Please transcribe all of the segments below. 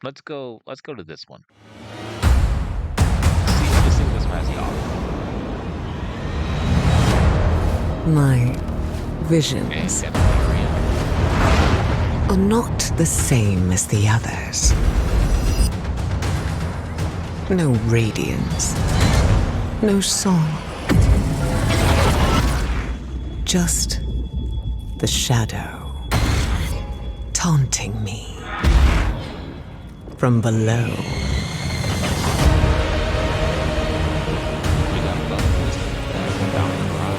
Let's go to this one. Let's see what this one has to offer. My visions are not the same as the others. No radiance, no song. Just the shadow taunting me from below. We got both this Fountain Cry.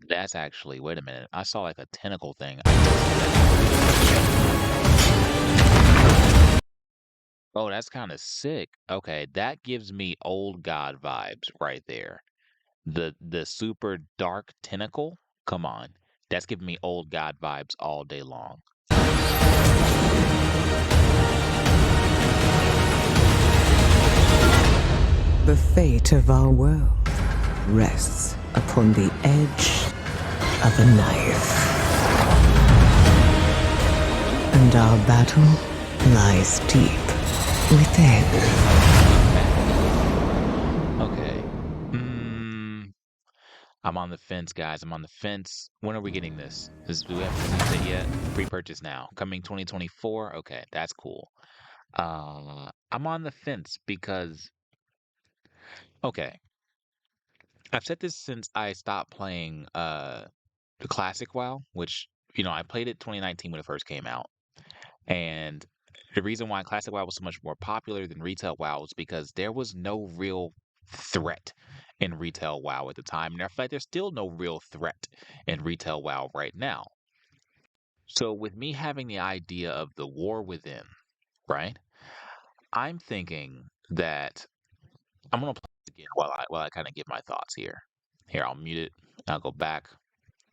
That's actually, wait a minute. I saw like a tentacle thing. Oh, that's kind of sick. Okay, that gives me old god vibes right there. The super dark tentacle. Come on. That's giving me old god vibes all day long. The fate of our world rests upon the edge of a knife. And our battle lies deep within. Okay. I'm on the fence, guys. I'm on the fence. When are we getting this? Do we have release it yet? Pre-purchase now. Coming 2024? Okay, that's cool. I'm on the fence because, okay, I've said this since I stopped playing the classic WoW, which, I played it 2019 when it first came out. And the reason why classic WoW was so much more popular than retail WoW was because there was no real threat in retail WoW at the time. And in fact, there's still no real threat in retail WoW right now. So with me having the idea of the war within, right? I'm thinking that I'm gonna play it again while I kind of give my thoughts here. Here, I'll mute it. I'll go back.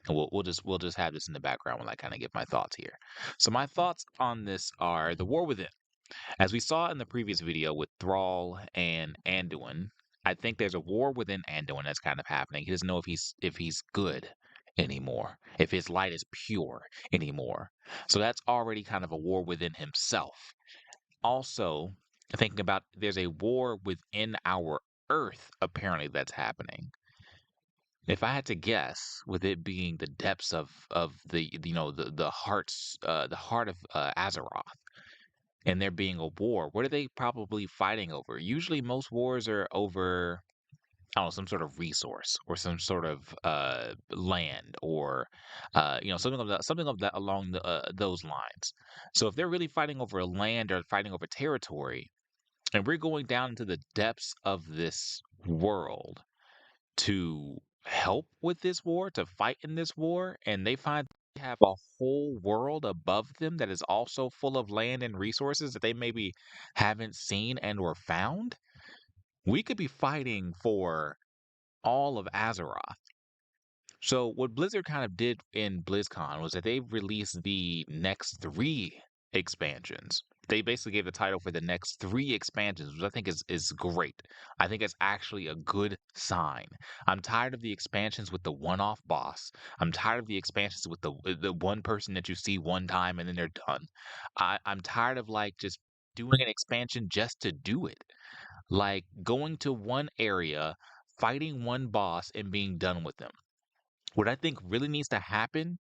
And we'll just have this in the background while I kind of give my thoughts here. So my thoughts on this are the war within. As we saw in the previous video with Thrall and Anduin, I think there's a war within Anduin that's kind of happening. He doesn't know if he's good anymore, if his light is pure anymore. So that's already kind of a war within himself. Also, thinking about there's a war within our Earth apparently that's happening. If I had to guess, with it being the depths of the heart of Azeroth, and there being a war, what are they probably fighting over? Usually, most wars are over, I don't know, some sort of resource or some sort of land or something of that along those lines. So if they're really fighting over land or fighting over territory, and we're going down into the depths of this world to help with this war, to fight in this war, and they find they have a whole world above them that is also full of land and resources that they maybe haven't seen and or found, we could be fighting for all of Azeroth. So what Blizzard kind of did in BlizzCon was that they released the next three expansions. They basically gave the title for the next three expansions, which I think is great. I think it's actually a good sign. I'm tired of the expansions with the one-off boss. I'm tired of the expansions with the one person that you see one time and then they're done. I'm tired of like just doing an expansion just to do it. Like going to one area, fighting one boss, and being done with them. What I think really needs to happen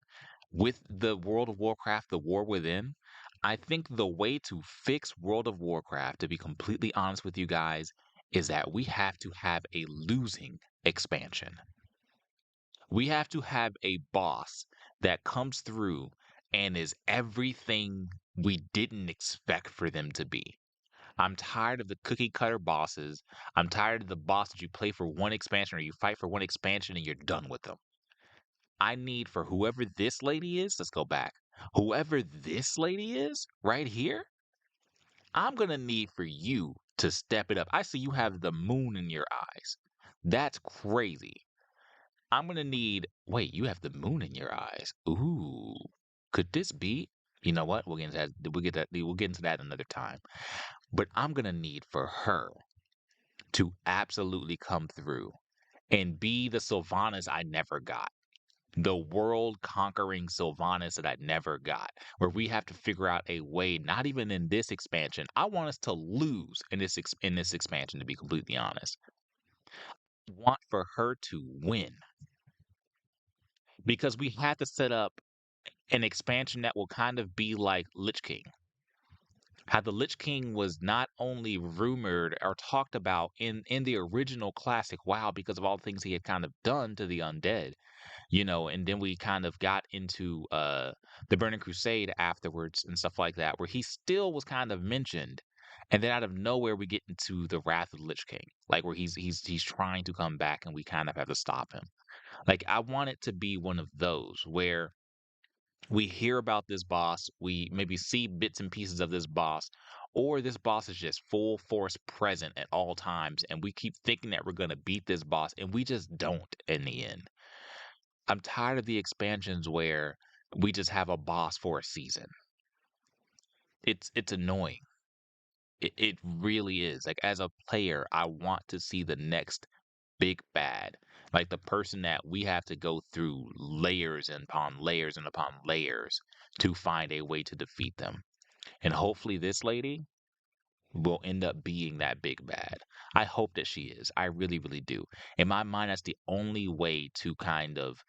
with the World of Warcraft, the War Within, I think the way to fix World of Warcraft, to be completely honest with you guys, is that we have to have a losing expansion. We have to have a boss that comes through and is everything we didn't expect for them to be. I'm tired of the cookie cutter bosses. I'm tired of the boss that you play for one expansion or you fight for one expansion and you're done with them. I need for whoever this lady is, let's go back. Whoever this lady is right here, I'm going to need for you to step it up. I see you have the moon in your eyes. That's crazy. I'm going to need, wait, you have the moon in your eyes. Ooh, could this be? You know what? We'll get into that. We'll get into that another time. But I'm going to need for her to absolutely come through and be the Sylvanas I never got. The world conquering Sylvanas that I never got, where we have to figure out a way, not even in this expansion. I want us to lose in this expansion, to be completely honest. I want for her to win because we had to set up an expansion that will kind of be like Lich King. How the Lich King was not only rumored or talked about in the original classic WoW because of all the things he had kind of done to the undead, and then we kind of got into the Burning Crusade afterwards and stuff like that, where he still was kind of mentioned, and then out of nowhere we get into the Wrath of the Lich King, like where he's trying to come back and we kind of have to stop him. Like I want it to be one of those where we hear about this boss, we maybe see bits and pieces of this boss, or this boss is just full force present at all times, and we keep thinking that we're going to beat this boss, and we just don't in the end. I'm tired of the expansions where we just have a boss for a season. It's annoying. It really is. Like as a player, I want to see the next big bad. Like the person that we have to go through layers and upon layers and upon layers to find a way to defeat them. And hopefully this lady will end up being that big bad. I hope that she is. I really, really do. In my mind, that's the only way to kind of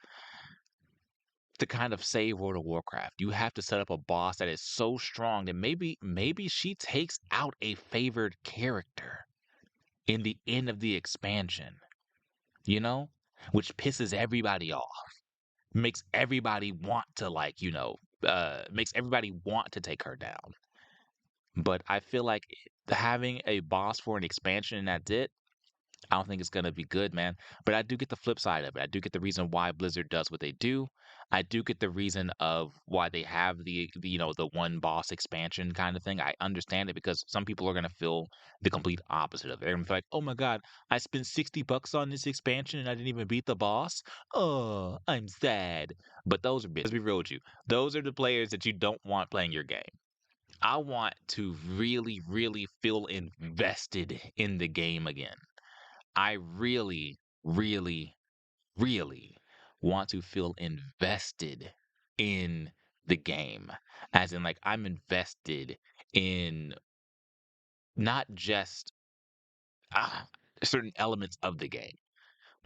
save World of Warcraft. You have to set up a boss that is so strong that maybe she takes out a favored character in the end of the expansion, you know? Which pisses everybody off. Makes everybody want to makes everybody want to take her down. But I feel like having a boss for an expansion and that's it, I don't think it's gonna be good, man. But I do get the flip side of it. I do get the reason why Blizzard does what they do. I do get the reason of why they have the one boss expansion kind of thing. I understand it because some people are gonna feel the complete opposite of it. They're gonna feel like, oh my god, I spent $60 on this expansion and I didn't even beat the boss. Oh, I'm sad. But those are let's be real with you. Those are the players that you don't want playing your game. I want to really, really feel invested in the game again. I really, really, really want to feel invested in the game. As in, like, I'm invested in not just ah, certain elements of the game.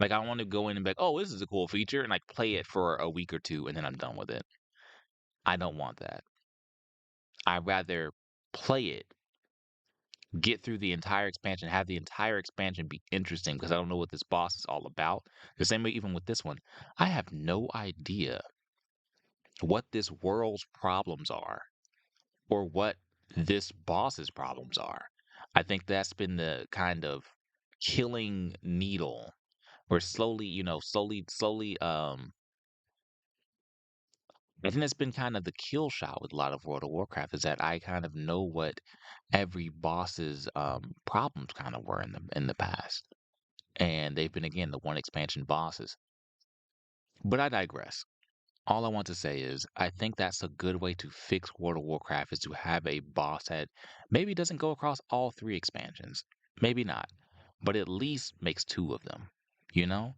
Like, I want to go in and be like, oh, this is a cool feature, and like play it for a week or two, and then I'm done with it. I don't want that. I'd rather play it, get through the entire expansion, have the entire expansion be interesting because I don't know what this boss is all about. The same way, even with this one, I have no idea what this world's problems are or what this boss's problems are. I think that's been the kind of killing needle where slowly, I think that's been kind of the kill shot with a lot of World of Warcraft is that I kind of know what every boss's problems kind of were in the past. And they've been again the one expansion bosses. But I digress. All I want to say is I think that's a good way to fix World of Warcraft is to have a boss that maybe doesn't go across all three expansions. Maybe not, but at least makes two of them. You know?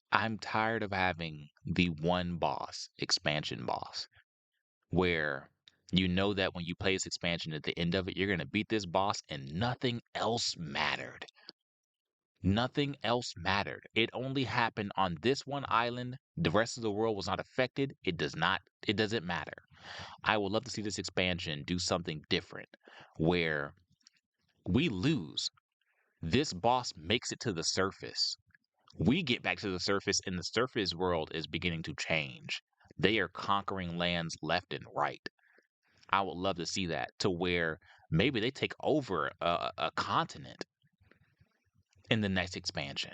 I'm tired of having the one boss, expansion boss, where you know that when you play this expansion at the end of it, you're going to beat this boss and nothing else mattered. Nothing else mattered. It only happened on this one island. The rest of the world was not affected. It doesn't matter. I would love to see this expansion do something different where we lose. This boss makes it to the surface. We get back to the surface and the surface world is beginning to change. They are conquering lands left and right. I would love to see that to where maybe they take over a continent in the next expansion.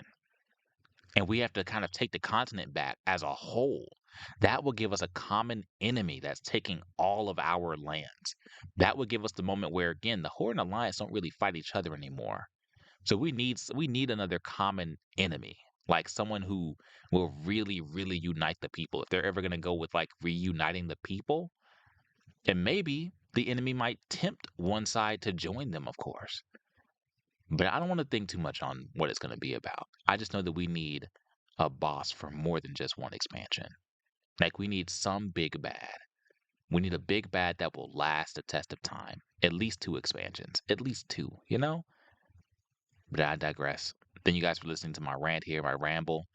And we have to kind of take the continent back as a whole. That will give us a common enemy that's taking all of our lands. That would give us the moment where, again, the Horde and Alliance don't really fight each other anymore. So we need another common enemy, like someone who will really, really unite the people. If they're ever going to go with like reuniting the people, and maybe the enemy might tempt one side to join them, of course. But I don't want to think too much on what it's going to be about. I just know that we need a boss for more than just one expansion. Like we need some big bad. We need a big bad that will last the test of time. At least two expansions. At least two, you know? But I digress. Thank you guys for listening to my rant here, my ramble.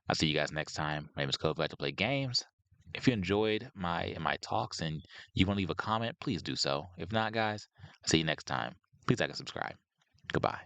I'll see you guys next time. My name is Kov. I like to play games. If you enjoyed my talks and you want to leave a comment, please do so. If not, guys, I'll see you next time. Please like and subscribe. Goodbye.